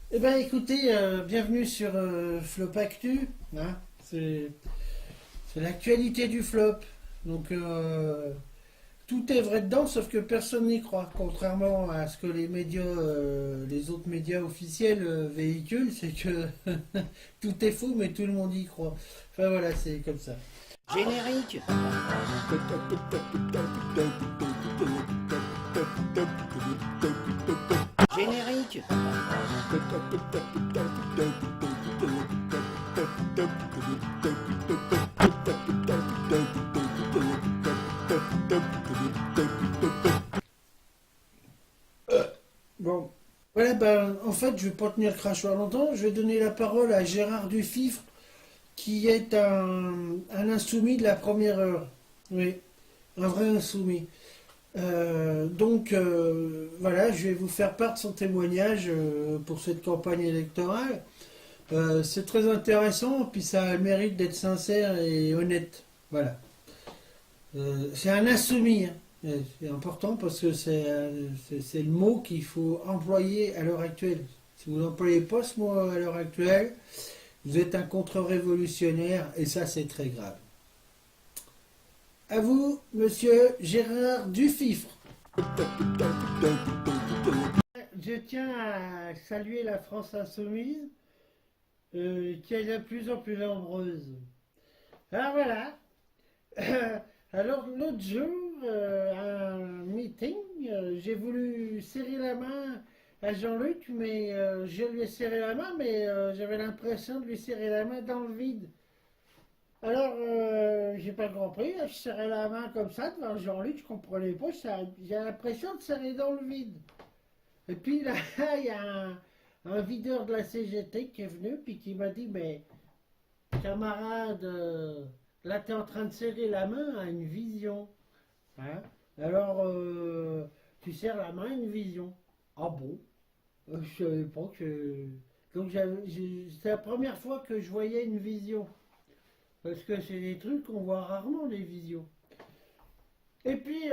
Eh ben écoutez, bienvenue sur Flop Actu, hein. C'est l'actualité du flop. Donc tout est vrai dedans, sauf que personne n'y croit. Contrairement à ce que les médias, les autres médias officiels véhiculent, c'est que tout est faux, mais tout le monde y croit. Enfin voilà, c'est comme ça. Générique. Générique. Bon, voilà, ben en fait, je vais pas tenir le crachoir longtemps. Je vais donner la parole à Gérard Dufifre, qui est un insoumis de la première heure. Oui, un vrai insoumis. Voilà, je vais vous faire part de son témoignage pour cette campagne électorale. C'est très intéressant, puis ça a le mérite d'être sincère et honnête. Voilà. C'est un insoumis, hein. C'est important parce que c'est le mot qu'il faut employer à l'heure actuelle. Si vous n'employez pas ce mot à l'heure actuelle, vous êtes un contre-révolutionnaire et ça c'est très grave. À vous, monsieur Gérard Dufifre. Je tiens à saluer la France insoumise, qui est de plus en plus nombreuse. Alors voilà. Alors l'autre jour, à un meeting, j'ai voulu serrer la main à Jean-Luc, mais je lui ai serré la main, mais j'avais l'impression de lui serrer la main dans le vide. Alors, j'ai pas compris, je serrais la main comme ça devant Jean-Luc, je comprenais pas, j'ai l'impression de serrer dans le vide. Et puis là, il y a un videur de la CGT qui est venu, puis qui m'a dit, mais camarade, là tu es en train de serrer la main à une vision. Hein. Alors, tu serres la main à une vision. Ah bon? Je savais pas que... Donc c'est la première fois que je voyais une vision. Parce que c'est des trucs qu'on voit rarement, les visions. Et puis,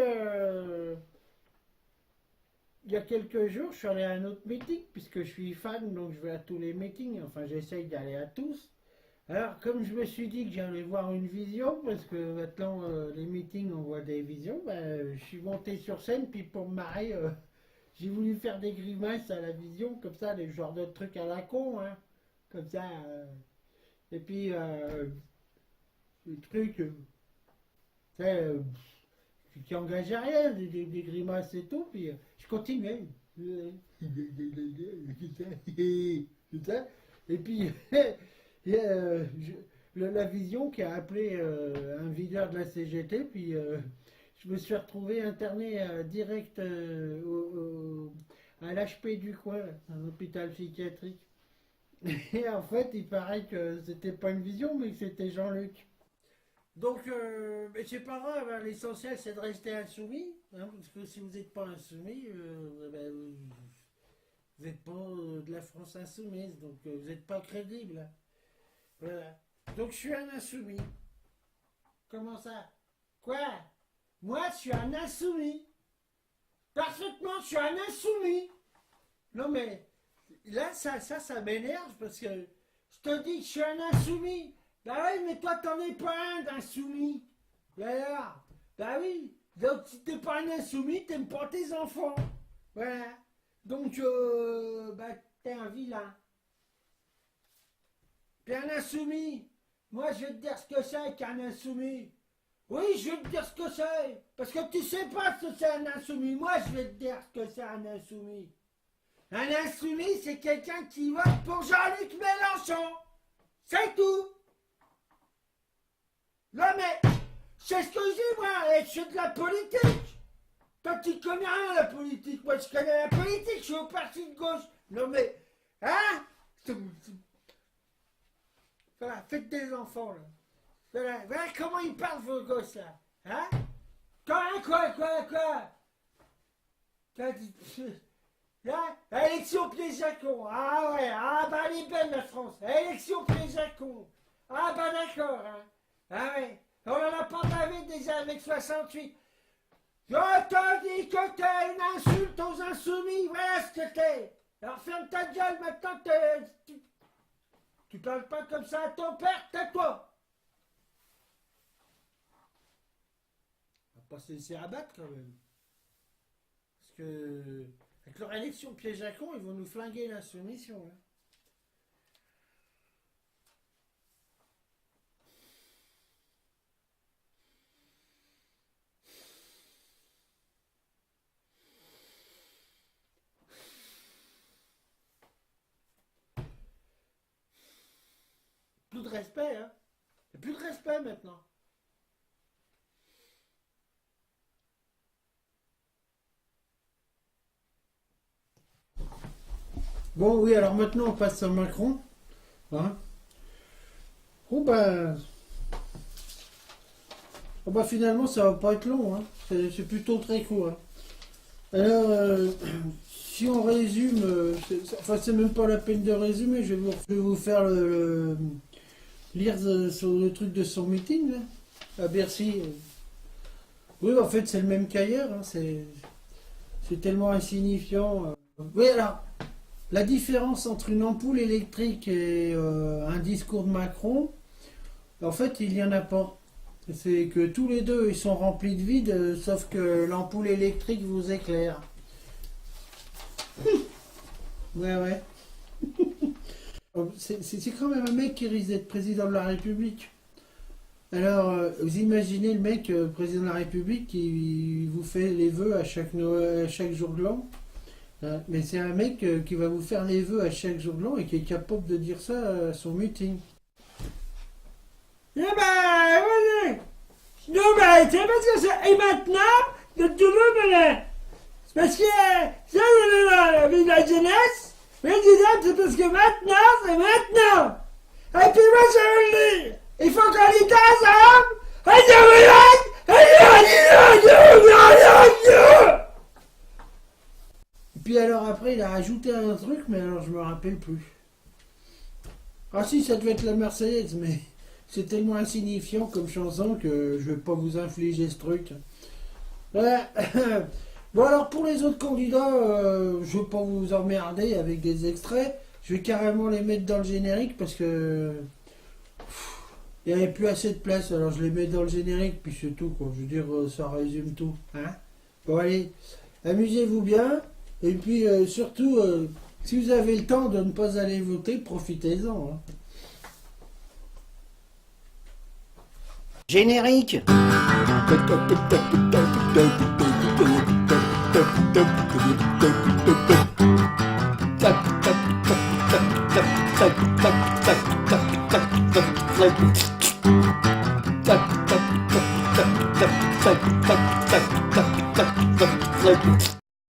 il y a quelques jours, je suis allé à un autre meeting, puisque je suis fan, donc je vais à tous les meetings. Enfin, j'essaye d'aller à tous. Alors, comme je me suis dit que j'allais voir une vision, parce que maintenant, les meetings, on voit des visions, ben, je suis monté sur scène, puis pour me marrer, j'ai voulu faire des grimaces à la vision, comme ça, des genres de trucs à la con, hein. Comme ça. Et puis, des trucs, tu sais, qui engageait rien, des grimaces et tout, puis je continuais. Et puis, la vision qui a appelé un videur de la CGT, puis je me suis retrouvé interné direct à l'HP du coin, un hôpital psychiatrique. Et en fait, il paraît que c'était pas une vision, mais que c'était Jean-Luc. Donc, mais c'est pas grave, hein, l'essentiel c'est de rester insoumis, hein, parce que si vous n'êtes pas insoumis, vous n'êtes pas de la France insoumise, donc vous n'êtes pas crédible. Hein. Voilà. Donc je suis un insoumis. Comment ça? Quoi? Moi je suis un insoumis. Parfaitement, je suis un insoumis. Non mais, là ça m'énerve parce que je te dis que je suis un insoumis. Bah oui, mais toi, t'en es pas un d'insoumis. D'ailleurs, bah oui. Donc, si t'es pas un insoumis, t'aimes pas tes enfants. Voilà. Donc, bah, t'es un vilain. T'es un insoumis. Moi, je vais te dire ce que c'est qu'un insoumis. Oui, je vais te dire ce que c'est. Parce que tu sais pas ce que c'est un insoumis. Moi, je vais te dire ce que c'est un insoumis. Un insoumis, c'est quelqu'un qui vote pour Jean-Luc Mélenchon. C'est tout. Non mais, c'est ce que je dis moi, je fais de la politique. Toi tu connais rien à la politique, moi je connais la politique, je suis au parti de gauche. Non mais, hein? Voilà, faites des enfants là. Voilà comment ils parlent vos gosses là. Hein? Quoi? T'as dit, là, élection piège à con. Ah ouais, ah bah elle est belle la France. Élection piège à con. Ah bah d'accord, hein. Ah ouais, on en a pas bavé déjà avec 68. Je te dis que t'es une insulte aux insoumis, voilà ce que t'es. Alors ferme ta gueule, maintenant tu parles pas comme ça à ton père, tais-toi. On va pas se laisser abattre quand même. Parce que avec leur élection piège à con, ils vont nous flinguer la soumission. Hein. Plus de respect, hein. Et plus de respect maintenant. Bon, oui, alors maintenant on passe à Macron. Hein. Ben, oh bah finalement ça va pas être long, hein. C'est plutôt très court. Hein. Alors, si on résume, enfin c'est même pas la peine de résumer, je vais vous faire lire sur le truc de son meeting là, à Bercy. Oui, en fait c'est le même qu'ailleurs, hein. C'est tellement insignifiant. Oui, alors, la différence entre une ampoule électrique et un discours de Macron, en fait il y en a pas. C'est que tous les deux ils sont remplis de vide, sauf que l'ampoule électrique vous éclaire. Ouais, ouais. C'est quand même un mec qui risque d'être président de la République. Alors, vous imaginez le mec, président de la République, qui vous fait les vœux à chaque jour de l'an. Mais c'est un mec qui va vous faire les vœux à chaque jour de l'an et qui est capable de dire ça à son meeting. Eh ben, oui. Non, mais c'est parce que c'est... Et maintenant, de tout le monde, c'est parce que ça, la vie de la jeunesse, mais disons, c'est parce que maintenant, c'est maintenant. Et puis moi, je veux le dire. Il faut qu'on y ensemble. Et puis alors après, il a rajouté un truc, mais alors je me rappelle plus. Ah si, ça devait être la Marseillaise, mais c'est tellement insignifiant comme chanson que je vais pas vous infliger ce truc. Ouais. Bon alors pour les autres candidats, je vais pas vous emmerder avec des extraits. Je vais carrément les mettre dans le générique parce que il n'y avait plus assez de place, alors je les mets dans le générique, puis c'est tout, quoi. Je veux dire, ça résume tout. Hein. Bon, allez, amusez-vous bien, et puis surtout, si vous avez le temps de ne pas aller voter, profitez-en. Hein. Générique.